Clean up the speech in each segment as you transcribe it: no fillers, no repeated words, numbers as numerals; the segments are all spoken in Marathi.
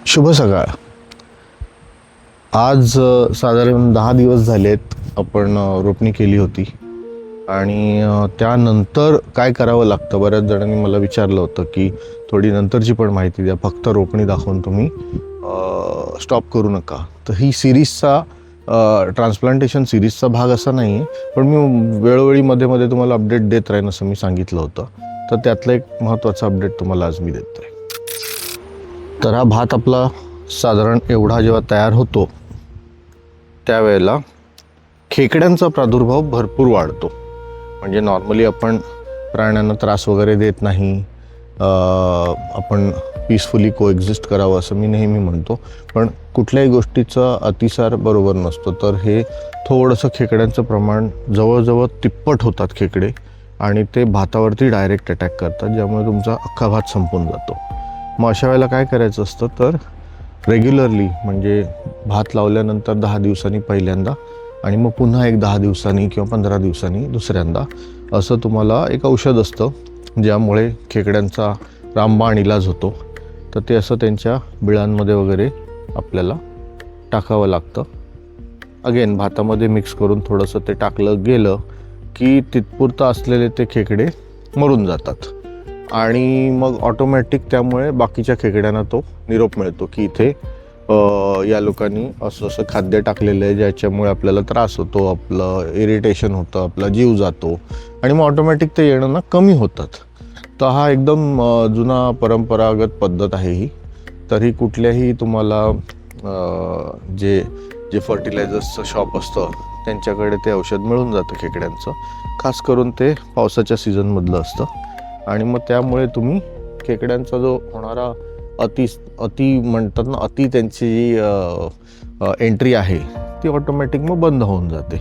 शुभ सकाळ. आज साधारण 10 दिवस झालेत आपण रोपणी केली होती आणि त्यानंतर काय करावं लागतं. बऱ्याच जणांनी मला विचारलं होतं की थोडी नंतरची पण माहिती द्या, फक्त रोपणी दाखवून तुम्ही स्टॉप करू नका. तर ही सिरीजचा ट्रान्सप्लांटेशन सिरीजचा भाग असा नाही आहे, पण मी वेळोवेळी मध्ये मध्ये तुम्हाला अपडेट देत राहीन असं मी सांगितलं होतं. तर त्यातलं एक महत्त्वाचं अपडेट तुम्हाला आज मी देतो आहे. तर हा भात आपला साधारण एवढा जेव्हा तयार होतो त्यावेळेला खेकड्यांचा प्रादुर्भाव भरपूर वाढतो. म्हणजे नॉर्मली आपण प्राण्यांना त्रास वगैरे देत नाही, आपण पीसफुली कोएक्झिस्ट करावं असं मी नेहमी म्हणतो. पण कुठल्याही गोष्टीचा अतिसार बरोबर नसतो. तर हे थोडंसं खेकड्यांचं प्रमाण जवळजवळ तिप्पट होतात खेकडे, आणि ते भातावरती डायरेक्ट अटॅक करतात, ज्यामुळे तुमचा अख्खा भात संपून जातो. मग अशा वेळेला काय करायचं असतं, तर रेग्युलरली म्हणजे भात लावल्यानंतर 10 दिवसांनी पहिल्यांदा, आणि मग पुन्हा एक 10 दिवसांनी किंवा 15 दिवसांनी दुसऱ्यांदा, असं तुम्हाला एक औषध असतं ज्यामुळे खेकड्यांचा रामबाण इलाज होतो. तर ते असं त्यांच्या बिळांमध्ये वगैरे आपल्याला टाकावं लागतं. अगेन भातामध्ये मिक्स करून थोडंसं ते टाकलं गेलं की तिथपुरतं असलेले ते खेकडे मरून जातात, आणि मग ऑटोमॅटिक त्यामुळे बाकीच्या खेकड्यांना तो निरोप मिळतो की इथे या लोकांनी असं असं खाद्य टाकलेलं आहे ज्याच्यामुळे आपल्याला त्रास होतो, आपलं इरिटेशन होतं, आपला जीव जातो, आणि मग ऑटोमॅटिक ते येणं ना कमी होतात. तर हा एकदम जुना परंपरागत पद्धत आहे ही. तरी कुठल्याही तुम्हाला जे जे फर्टिलायझर्सचं शॉप असतं त्यांच्याकडे ते औषध मिळून जातं खेकड्यांचं. खास करून ते पावसाच्या सीझनमधलं असतं, आणि मग त्यामुळे तुम्ही खेकड्यांचा जो होणारा अति म्हणतात ना, त्यांची जी एंट्री आहे ती ऑटोमॅटिक मग बंद होऊन जाते.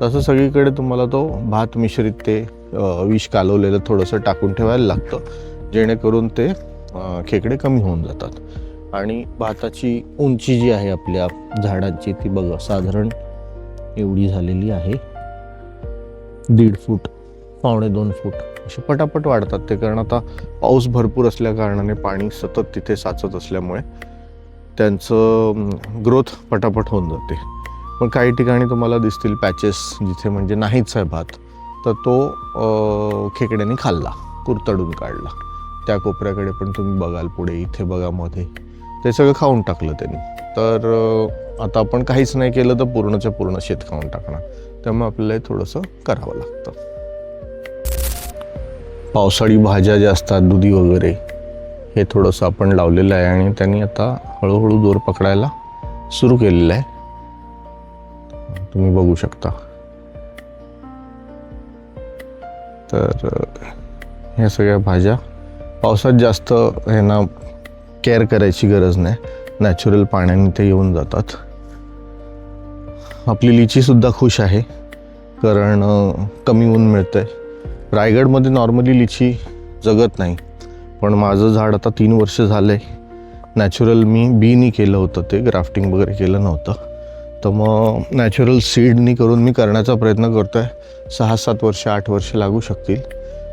तसं सगळीकडे तुम्हाला तो भात मिश्रित ते विष कालवलेलं थोडंसं टाकून ठेवायला लागतं, जेणेकरून ते खेकडे कमी होऊन जातात. आणि भाताची उंची जी आहे आपल्या झाडांची ती बघा साधारण एवढी झालेली आहे, 1.5 फूट, 2.25 फूट असे पटापट वाढतात ते. कारण आता पाऊस भरपूर असल्या कारणाने पाणी सतत तिथे साचत असल्यामुळे त्यांचं ग्रोथ पटापट होऊन जाते. पण काही ठिकाणी तुम्हाला दिसतील पॅचेस जिथे म्हणजे नाहीच आहे भात, तर तो खेकड्यांनी खाल्ला, कुरतडून काढला. त्या कोपऱ्याकडे पण तुम्ही बघाल, पुढे इथे बघा, मध्ये ते सगळं खाऊन टाकलं त्यांनी. तर आता आपण काहीच नाही केलं तर पूर्णच्या पूर्ण शेत खाऊन टाकणार. त्यामुळे आपल्याला हे थोडंसं करावं लागतं. पावसाळी भाज्या ज्या असतात, दुधी वगैरे, हे थोडंसं आपण लावलेलं आहे, आणि त्यांनी आता हळूहळू जोर पकडायला सुरू केलेलं आहे. तुम्ही बघू शकता. तर ह्या सगळ्या भाज्या पावसात जास्त ह्यांना केअर करायची गरज नाही, नॅचरल पाण्याने ते येऊन जातात. आपली लिचीसुद्धा खुश आहे, कारण कमी ऊन मिळतं आहे. रायगडमध्ये नॉर्मली लिची जगत नाही, पण माझं झाड आता 3 वर्ष झालं आहे नॅचरल. मी बीनी केलं होतं, ते ग्राफ्टिंग वगैरे केलं नव्हतं. तर मग नॅचरल सीडनी करून मी करण्याचा प्रयत्न करतो आहे. 6-7 वर्ष 8 वर्ष लागू शकतील,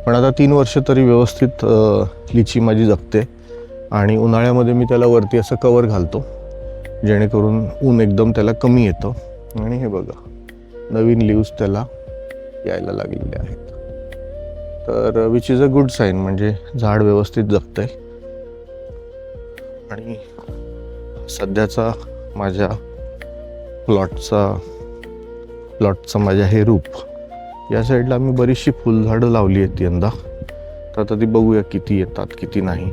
पण आता 3 वर्ष तरी व्यवस्थित लिची माझी जगते. आणि उन्हाळ्यामध्ये मी त्याला वरती असं कवर घालतो, जेणेकरून ऊन एकदम त्याला कमी येतं. आणि हे बघा, नवीन लिव्स त्याला यायला लागलेले आहेत. तर which is a good sign, म्हणजे झाड व्यवस्थित जगतंय. आणि सध्याचा माझ्या प्लॉटचा माझ्या हे रूप, या साईडला मी बरीचशी फुलझाडं लावली आहेत यंदा. तर आता ती बघूया किती येतात किती नाही.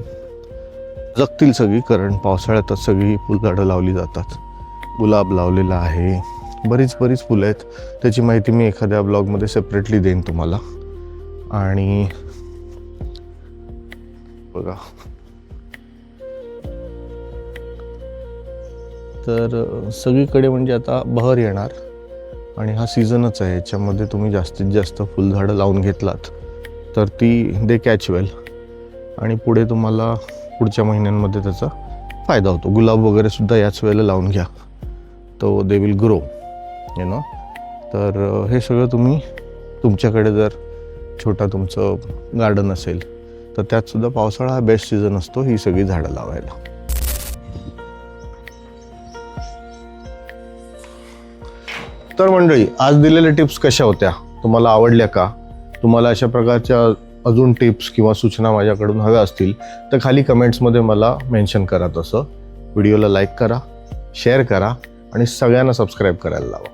जगतील सगळी, कारण पावसाळ्यातच सगळी फुलझाडं लावली जातात. गुलाब लावलेला आहे, बरीच फुलं आहेत. त्याची माहिती मी एखाद्या ब्लॉगमध्ये सेपरेटली देईन तुम्हाला. आणि बघा, तर सगळीकडे म्हणजे आता बहर येणार, आणि हा सीझनच आहे. याच्यामध्ये तुम्ही जास्तीत जास्त फुलझाडं लावून घेतलात तर ती दे कॅच वेल, आणि पुढे तुम्हाला पुढच्या महिन्यांमध्ये त्याचा फायदा होतो. गुलाब वगैरे सुद्धा याच वेळेला लावून घ्या, तो they will grow, you know. तर हे सगळं तुम्ही, तुमच्याकडे जर छोटा तुमचं गार्डन असेल तर त्यातसुद्धा पावसाळा हा बेस्ट सीझन असतो ही सगळी झाडं लावायला. तर मंडळी, आज दिलेल्या टिप्स कशा होत्या, तुम्हाला आवडल्या का? तुम्हाला अशा प्रकारच्या अजून टिप्स किंवा सूचना माझ्याकडून हव्या असतील तर खाली कमेंट्समध्ये मला मेन्शन करा. तसं व्हिडिओला लाईक करा, शेअर करा आणि सगळ्यांना सबस्क्राईब करायला लावा.